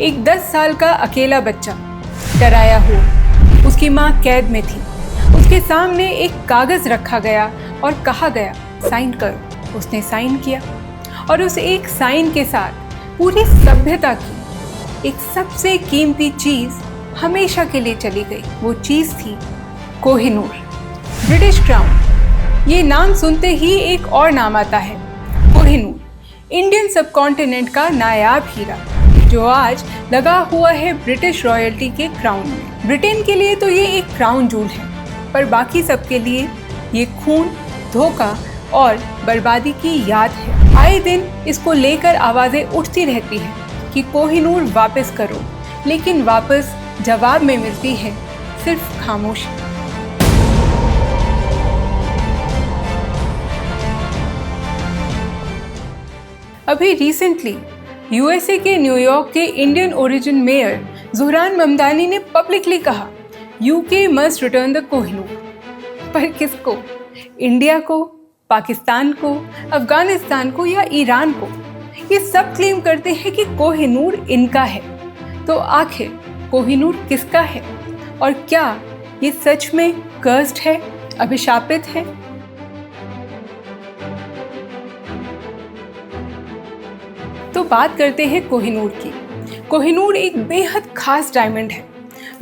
एक 10 साल का अकेला बच्चा, डराया हुआ। उसकी माँ कैद में थी। उसके सामने एक कागज़ रखा गया और कहा गया साइन करो। उसने साइन किया और उस एक साइन के साथ पूरी सभ्यता की एक सबसे कीमती चीज़ हमेशा के लिए चली गई। वो चीज़ थी कोहिनूर, ब्रिटिश क्राउन। ये नाम सुनते ही एक और नाम आता है, कोहिनूर, इंडियन सबकॉन्टिनेंट का नायाब हीरा, जो आज लगा हुआ है ब्रिटिश रॉयल्टी के क्राउन में। ब्रिटेन के लिए तो ये एक क्राउन जूल है, पर बाकी सबके लिए ये खून, धोखा और बर्बादी की याद है। आए दिन इसको लेकर आवाज़ें उठती रहती हैं कि कोहिनूर वापस करो, लेकिन वापस जवाब में मिलती है सिर्फ खामोशी। अभी रिसेंटली यूएसए के न्यूयॉर्क के इंडियन ओरिजिन मेयर ज़ुहरान ममदानी ने पब्लिकली कहा, UK must return the Kohinoor. पर किसको? इंडिया को, पाकिस्तान को, अफगानिस्तान को या ईरान को? ये सब क्लेम करते हैं कि कोहिनूर इनका है। तो आखिर कोहिनूर किसका है? और क्या ये सच में कर्स्ड है, अभिशापित है? तो बात करते हैं कोहिनूर की। कोहिनूर एक बेहद खास डायमंड है।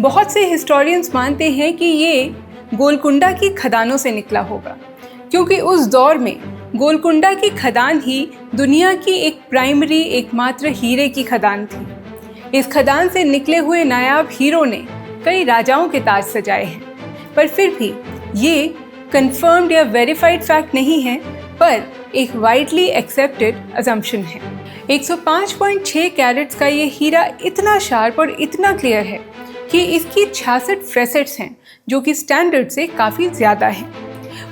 बहुत से हिस्टोरियंस मानते हैं कि ये गोलकुंडा की खदानों से निकला होगा, क्योंकि उस दौर में गोलकुंडा की खदान ही दुनिया की एक प्राइमरी एकमात्र हीरे की खदान थी। इस खदान से निकले हुए नायाब हीरों ने कई राजाओं के ताज सजाए हैं, पर फिर भी ये कंफर्म्ड या वेरीफाइड फैक्ट नहीं है, पर एक वाइडली एक्सेप्टेड अजम्पशन है। 105.6 कैरेट्स का ये हीरा इतना शार्प और इतना क्लियर है कि इसकी 66 फैसेट्स हैं, जो कि स्टैंडर्ड से काफ़ी ज़्यादा है।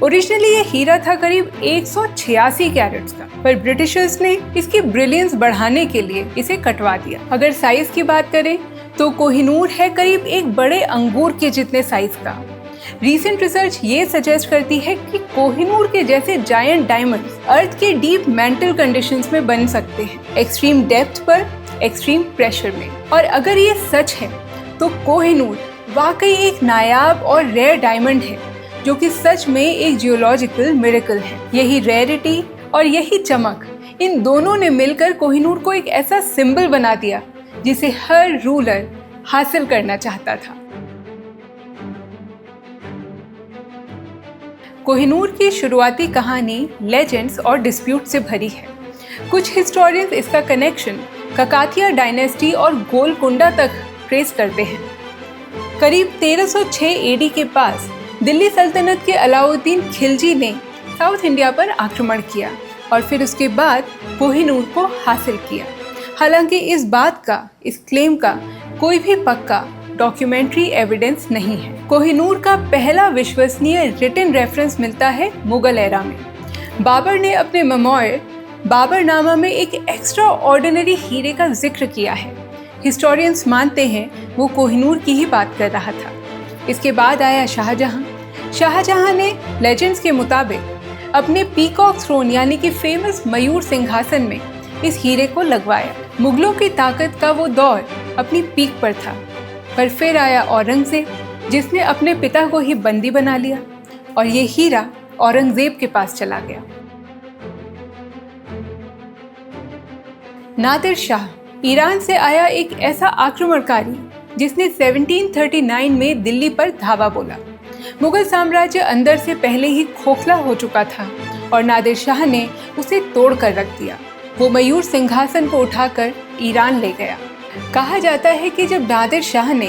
ओरिजिनली ये हीरा था करीब 186 कैरेट्स का, पर ब्रिटिशर्स ने इसकी ब्रिलियंस बढ़ाने के लिए इसे कटवा दिया। अगर साइज़ की बात करें तो कोहिनूर है करीब एक बड़े अंगूर के जितने साइज़ का। रीसेंट रिसर्च ये सजेस्ट करती है कि कोहिनूर के जैसे जायंट डायमंड्स अर्थ के डीप मेंटल कंडीशंस में बन सकते हैं, एक्सट्रीम डेप्थ पर, एक्सट्रीम प्रेशर में। और अगर ये सच है तो कोहिनूर वाकई एक नायाब और रेयर डायमंड है, जो कि सच में एक जियोलॉजिकल मिरेकल है। यही रेयरिटी और यही चमक, इन दोनों ने मिलकर कोहिनूर को एक ऐसा सिंबल बना दिया जिसे हर रूलर हासिल करना चाहता था। कोहिनूर की शुरुआती कहानी लेजेंड्स और डिस्प्यूट से भरी है। कुछ हिस्टोरियंस इसका कनेक्शन ककातिया डायनेस्टी और गोलकुंडा तक ट्रेस करते हैं। करीब 1306 एडी के पास दिल्ली सल्तनत के अलाउद्दीन खिलजी ने साउथ इंडिया पर आक्रमण किया और फिर उसके बाद कोहिनूर को हासिल किया। हालांकि इस क्लेम का कोई भी पक्का डॉक्यूमेंट्री एविडेंस नहीं है। कोहिनूर का पहला विश्वसनीय रिटन रेफरेंस मिलता है मुगल एरा में। बाबर ने अपने मेमोयर बाबरनामा में एक एक्स्ट्रा ऑर्डिनरी हीरे का जिक्र किया है। हिस्टोरियंस मानते हैं वो कोहिनूर की ही बात कर रहा था। इसके बाद आया शाहजहां। शाहजहां ने लेजेंड्स के मुताबिक अपने पीकॉक थ्रोन यानी कि फेमस मयूर सिंहासन में इस हीरे को लगवाया। मुगलों की ताकत का वो दौर अपनी पीक पर था, पर फिर आया औरंगजेब, जिसने अपने पिता को ही बंदी बना लिया और ये हीरा औरंगजेब के पास चला गया। नादिर शाह ईरान से आया एक ऐसा आक्रमणकारी जिसने 1739 में दिल्ली पर धावा बोला। मुगल साम्राज्य अंदर से पहले ही खोखला हो चुका था और नादिर शाह ने उसे तोड़ कर रख दिया। वो मयूर सिंहासन को उठाकर ईरान ले गया। कहा जाता है कि जब नादिर शाह ने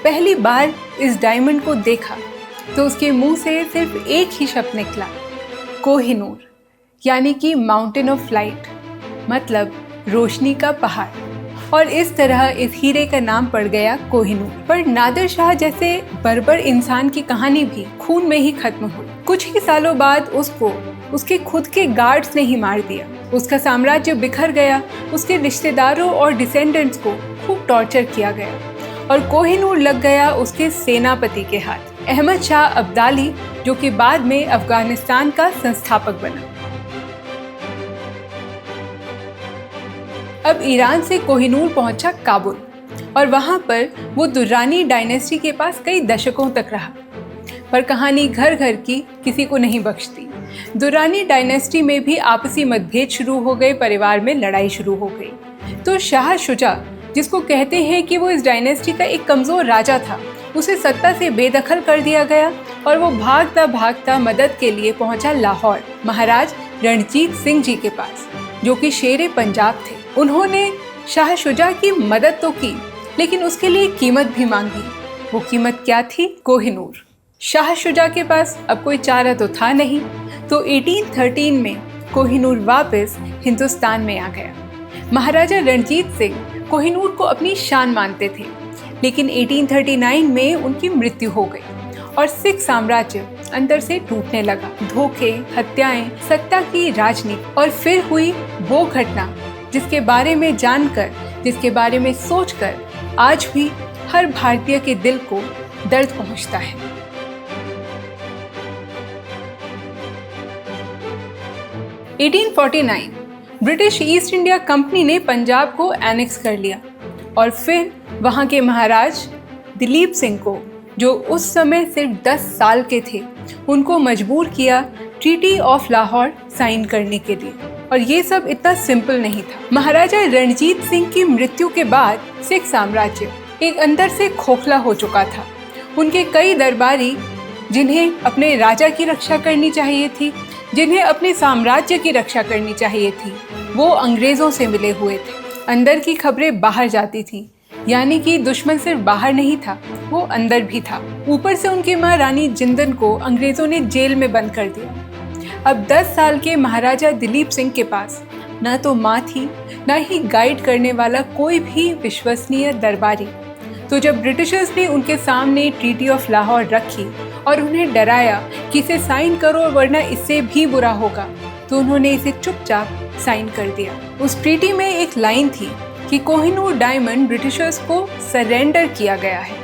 पहली बार इस डायमंड को देखा तो उसके मुंह से सिर्फ एक ही शब्द निकला, कोहिनूर, यानी कि माउंटेन ऑफ लाइट, मतलब रोशनी का पहाड़। और इस तरह इस हीरे का नाम पड़ गया कोहिनूर। पर नादिर शाह जैसे बर्बर इंसान की कहानी भी खून में ही खत्म हुई। कुछ ही सालों बाद उसको उसके खुद के गार्ड्स ने ही मार दिया। उसका साम्राज्य बिखर गया। उसके रिश्तेदारों और डिसेंडेंट्स को खूब टॉर्चर किया गया और कोहिनूर लग गया उसके सेनापति के हाथ, अहमद शाह अब्दाली, जो कि बाद में अफगानिस्तान का संस्थापक बना। अब ईरान से कोहिनूर पहुंचा काबुल और वहाँ पर वो दुर्रानी डायनेस्टी के पास कई दशकों तक रहा। पर कहानी घर घर की किसी को नहीं बख्शती। दुर्रानी डायनेस्टी में भी आपसी मतभेद शुरू हो गए, परिवार में लड़ाई शुरू हो गई। तो शाह शुजा, जिसको कहते हैं कि वो इस डायनेस्टी का एक कमज़ोर राजा था, उसे सत्ता से बेदखल कर दिया गया और वो भागता भागता मदद के लिए पहुंचा लाहौर, महाराज रणजीत सिंह जी के पास, जो कि शेरे पंजाब थे। उन्होंने शाह शुजा की मदद तो की, लेकिन उसके लिए कीमत भी मांगी। वो कीमत क्या थी? कोहिनूर। शाह शुजा के पास अब कोई चारा तो था नहीं, तो 1813 में कोहिनूर वापस हिंदुस्तान में आ गया। महाराजा रणजीत सिंह कोहिनूर को अपनी शान मानते थे, लेकिन 1839 में उनकी मृत्यु हो गई और सिख साम्राज्य अंदर से टूटने लगा। धोखे, हत्याएं, सत्ता की राजनीति और फिर हुई वो घटना जिसके बारे में जानकर, जिसके बारे में सोचकर आज भी हर भारतीय के दिल को दर्द पहुंचता है। 1849 ब्रिटिश ईस्ट इंडिया कंपनी ने पंजाब को एनेक्स कर लिया और फिर वहाँ के महाराज दिलीप सिंह को, जो उस समय सिर्फ 10 साल के थे, उनको मजबूर किया ट्रीटी ऑफ लाहौर साइन करने के लिए। और ये सब इतना सिंपल नहीं था। महाराजा रणजीत सिंह की मृत्यु के बाद सिख साम्राज्य एक अंदर से खोखला हो चुका था। उनके कई दरबारी, जिन्हें अपने राजा की रक्षा करनी चाहिए थी, जिन्हें अपने साम्राज्य की रक्षा करनी चाहिए थी, वो अंग्रेज़ों से मिले हुए थे। अंदर की खबरें बाहर जाती थीं, यानी कि दुश्मन सिर्फ बाहर नहीं था, वो अंदर भी था। ऊपर से उनकी माँ रानी जिंदन को अंग्रेज़ों ने जेल में बंद कर दिया। अब 10 साल के महाराजा दिलीप सिंह के पास न तो माँ थी, न ही गाइड करने वाला कोई भी विश्वसनीय दरबारी। तो जब ब्रिटिशर्स ने उनके सामने ट्रीटी ऑफ लाहौर रखी और उन्हें डराया कि इसे साइन करो वरना इससे भी बुरा होगा, तो उन्होंने इसे चुपचाप साइन कर दिया। उस ट्रीटी में एक लाइन थी कि कोहिनूर डायमंड ब्रिटिशर्स को सरेंडर किया गया है।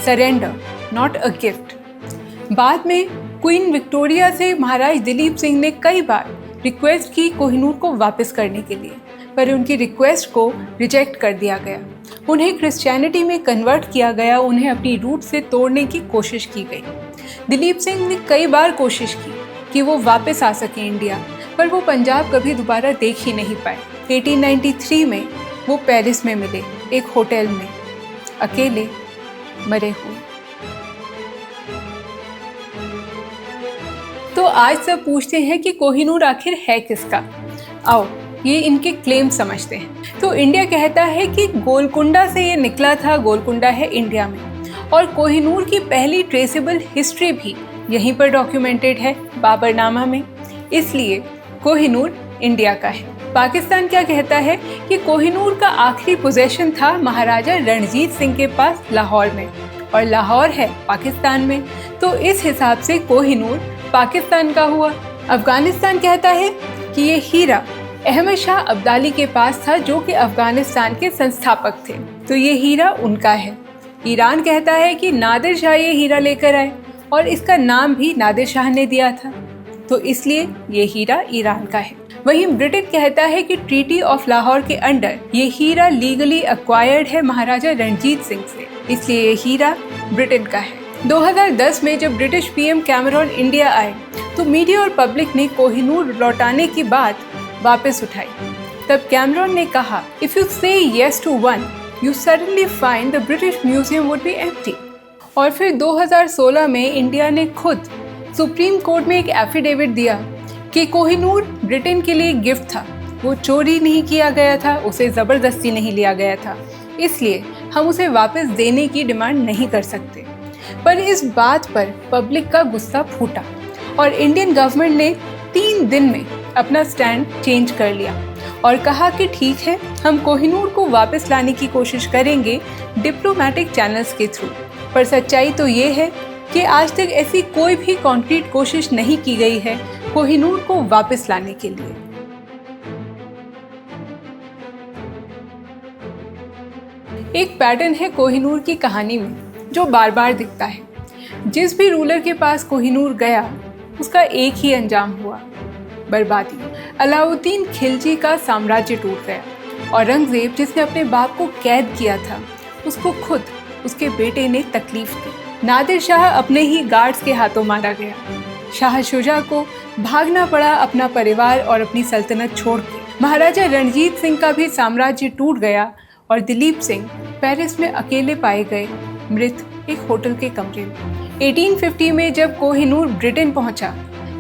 Surrender, not a gift. बाद में क्वीन विक्टोरिया से महाराज दिलीप सिंह ने कई बार रिक्वेस्ट की कोहिनूर को वापस करने के लिए, पर उनकी रिक्वेस्ट को रिजेक्ट कर दिया गया। उन्हें क्रिश्चियनिटी में कन्वर्ट किया गया, उन्हें अपनी रूट से तोड़ने की कोशिश की गई। दिलीप सिंह ने कई बार कोशिश की कि वो वापस आ सके इंडिया, पर वो पंजाब कभी दोबारा देख ही नहीं पाए। 1893 में वो पेरिस में मिले, एक होटल में, अकेले मरे हुए। तो आज सब पूछते हैं कि कोहिनूर आखिर है किसका। आओ ये इनके क्लेम समझते हैं। तो इंडिया कहता है कि गोलकुंडा से ये निकला था, गोलकुंडा है इंडिया में, और कोहिनूर की पहली ट्रेसेबल हिस्ट्री भी यहीं पर डॉक्यूमेंटेड है, बाबरनामा में, इसलिए कोहिनूर इंडिया का है। पाकिस्तान क्या कहता है कि कोहिनूर का आखिरी पोजेशन था महाराजा रणजीत सिंह के पास लाहौर में, और लाहौर है पाकिस्तान में, तो इस हिसाब से कोहिनूर पाकिस्तान का हुआ। अफगानिस्तान कहता है कि ये हीरा अहमद शाह अब्दाली के पास था, जो कि अफगानिस्तान के संस्थापक थे, तो ये हीरा उनका है। ईरान कहता है कि नादिर शाह ये हीरा लेकर आए और इसका नाम भी नादिर शाह ने दिया था, तो इसलिए ये हीरा ईरान का है। वहीं ब्रिटेन कहता है कि ट्रीटी ऑफ लाहौर के अंडर ये हीरा लीगली एक्वायर्ड है महाराजा रणजीत सिंह से, इसलिए ये हीरा ब्रिटेन का है। 2010 में जब ब्रिटिश पीएम कैमरॉन इंडिया आए, तो मीडिया और पब्लिक ने कोहिनूर लौटाने की बात वापस उठाई। तब कैमरॉन ने कहा, if you say yes to one, you suddenly find the British Museum would be empty. और फिर 2016 में इंडिया ने खुद सुप्रीम कोर्ट में एक एफिडेविट दिया कि कोहिनूर ब्रिटेन के लिए गिफ्ट था, वो चोरी नहीं किया गया था, उसे ज़बरदस्ती नहीं लिया गया था, इसलिए हम उसे वापस देने की डिमांड नहीं कर सकते। पर इस बात पर पब्लिक का गुस्सा फूटा और इंडियन गवर्नमेंट ने 3 दिन में अपना स्टैंड चेंज कर लिया और कहा कि ठीक है, हम कोहिनूर को वापस लाने की कोशिश करेंगे डिप्लोमेटिक चैनल्स के थ्रू। पर सच्चाई तो ये है कि आज तक ऐसी कोई भी कॉन्क्रीट कोशिश नहीं की गई है कोहिनूर को वापस लाने के लिए। एक पैटर्न है कोहिनूर की कहानी में जो बार बार दिखता है। जिस भी रूलर के पास कोहिनूर गया, उसका एक ही अंजाम हुआ, बर्बादी। अलाउद्दीन खिलजी का साम्राज्य टूट गया औरंगजेब जिसने अपने बाप को कैद किया था, उसको खुद उसके बेटे ने तकलीफ दी। नादिर शाह अपने ही गार्ड्स के हाथों मारा गया। शाह शुजा को भागना पड़ा अपना परिवार और अपनी सल्तनत छोड़ के। महाराजा रणजीत सिंह का भी साम्राज्य टूट गया और दिलीप सिंह पेरिस में अकेले पाए गए मृत एक होटल के कमरे में। 1850 में जब कोहिनूर ब्रिटेन पहुंचा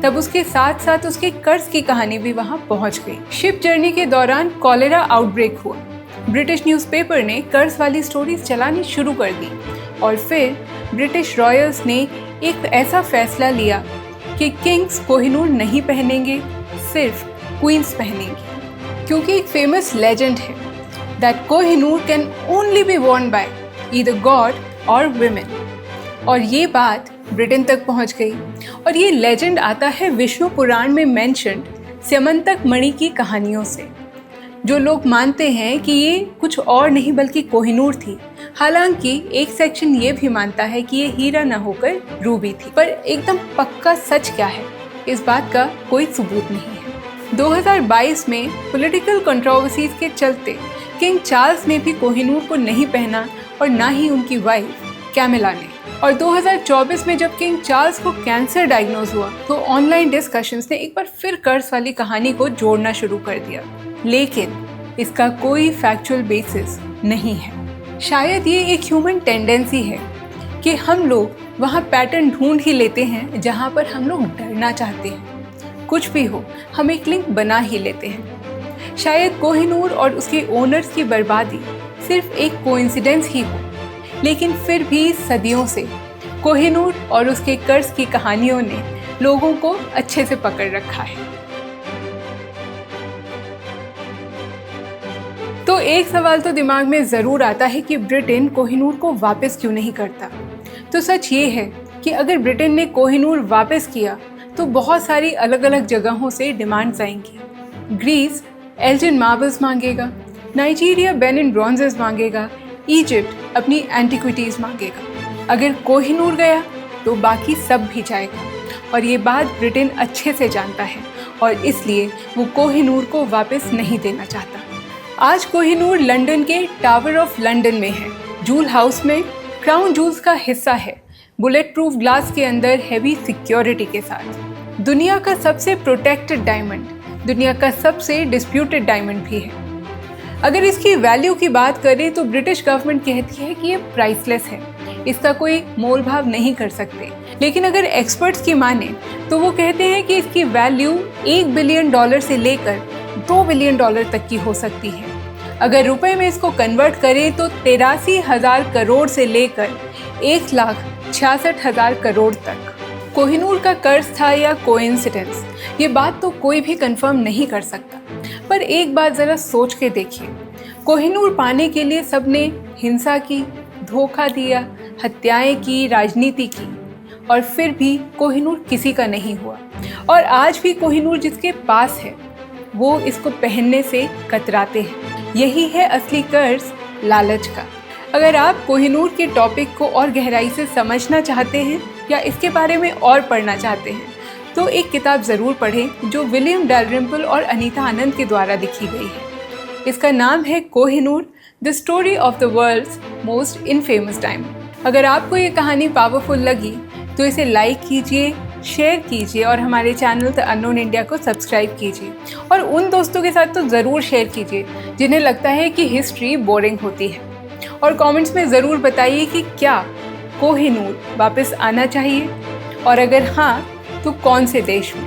तब उसके साथ साथ उसके कर्ज की कहानी भी वहां पहुंच गई। शिप जर्नी के दौरान कॉलेरा आउटब्रेक हुआ। ब्रिटिश न्यूज़पेपर ने कर्ज वाली स्टोरीज चलानी शुरू कर दी और फिर ब्रिटिश रॉयल्स ने एक ऐसा फैसला लिया कि किंग्स कोहिनूर नहीं पहनेंगे, सिर्फ क्वींस पहनेंगी, क्योंकि एक फेमस लेजेंड है that Kohinoor can only be worn by either god और women। और ये बात ब्रिटेन तक पहुंच गई और ये लेजेंड आता है विष्णु पुराण में मेंशन्ड स्यमंतक मणि की कहानियों से, जो लोग मानते हैं कि ये कुछ और नहीं बल्कि कोहिनूर थी। हालांकि एक सेक्शन ये भी मानता है कि ये हीरा न होकर रूबी थी, पर एकदम पक्का सच क्या है इस बात का कोई सबूत नहीं है। 2022 में पॉलिटिकल कंट्रोवर्सीज के चलते किंग चार्ल्स ने भी कोहिनूर को नहीं पहना और ना ही उनकी वाइफ कैमिला ने। और 2024 में जब किंग चार्ल्स को कैंसर डायग्नोज हुआ तो ऑनलाइन डिस्कशंस ने एक बार फिर कर्ज वाली कहानी को जोड़ना शुरू कर दिया, लेकिन इसका कोई फैक्चुअल बेसिस नहीं है। शायद ये एक ह्यूमन टेंडेंसी है कि हम लोग वहाँ पैटर्न ढूंढ ही लेते हैं जहाँ पर हम लोग डरना चाहते हैं। कुछ भी हो, हम एक लिंक बना ही लेते हैं। शायद कोहिनूर और उसके ओनर्स की बर्बादी सिर्फ एक कोइंसिडेंस ही हो, लेकिन फिर भी सदियों से कोहिनूर और उसके कर्ज की कहानियों ने लोगों को अच्छे से पकड़ रखा है। तो एक सवाल तो दिमाग में ज़रूर आता है कि ब्रिटेन कोहिनूर को वापस क्यों नहीं करता। तो सच ये है कि अगर ब्रिटेन ने कोहिनूर वापस किया तो बहुत सारी अलग अलग जगहों से डिमांड्स आएंगी। ग्रीस एल्जिन मार्बल्स मांगेगा, नाइजीरिया बेनिन ब्रॉन्जेस मांगेगा, इजिप्ट अपनी एंटिक्विटीज़ मांगेगा। अगर कोहिनूर गया तो बाकी सब भी जाएगा और ये बात ब्रिटेन अच्छे से जानता है और इसलिए वो कोहिनूर को वापस नहीं देना चाहता। आज कोहिनूर लंदन के टावर ऑफ लंदन में है, जूल हाउस में क्राउन जूल्स का हिस्सा है, बुलेट प्रूफ ग्लास के अंदर हैवी सिक्योरिटी के साथ। दुनिया का सबसे प्रोटेक्टेड डायमंड, दुनिया का सबसे डिस्प्यूटेड डायमंड भी है। अगर इसकी वैल्यू की बात करें तो ब्रिटिश गवर्नमेंट कहती है कि ये प्राइसलेस है, इसका कोई मोल भाव नहीं कर सकते। लेकिन अगर एक्सपर्ट्स की माने तो वो कहते हैं कि इसकी वैल्यू $1 बिलियन से लेकर $2 बिलियन तक की हो सकती है। अगर रुपए में इसको कन्वर्ट करें तो 83,000 करोड़ से लेकर 1,66,000 करोड़ तक। कोहिनूर का कर्ज था या कोइंसिडेंस, ये बात तो कोई भी कंफर्म नहीं कर सकता। पर एक बात ज़रा सोच के देखिए, कोहिनूर पाने के लिए सबने हिंसा की, धोखा दिया, हत्याएं की, राजनीति की, और फिर भी कोहिनूर किसी का नहीं हुआ। और आज भी कोहिनूर जिसके पास है वो इसको पहनने से कतराते हैं। यही है असली कर्ज, लालच का। अगर आप कोहिनूर के टॉपिक को और गहराई से समझना चाहते हैं या इसके बारे में और पढ़ना चाहते हैं तो एक किताब ज़रूर पढ़ें जो विलियम डैलरिम्पल और अनीता आनंद के द्वारा लिखी गई है। इसका नाम है Kohinoor, the story of the world's most infamous diamond. अगर आपको ये कहानी पावरफुल लगी तो इसे लाइक कीजिए, शेयर कीजिए और हमारे चैनल द अननोन इंडिया को सब्सक्राइब कीजिए। और उन दोस्तों के साथ तो ज़रूर शेयर कीजिए जिन्हें लगता है कि हिस्ट्री बोरिंग होती है। और कमेंट्स में ज़रूर बताइए कि क्या कोहिनूर वापस आना चाहिए, और अगर हाँ तो कौन से देश में।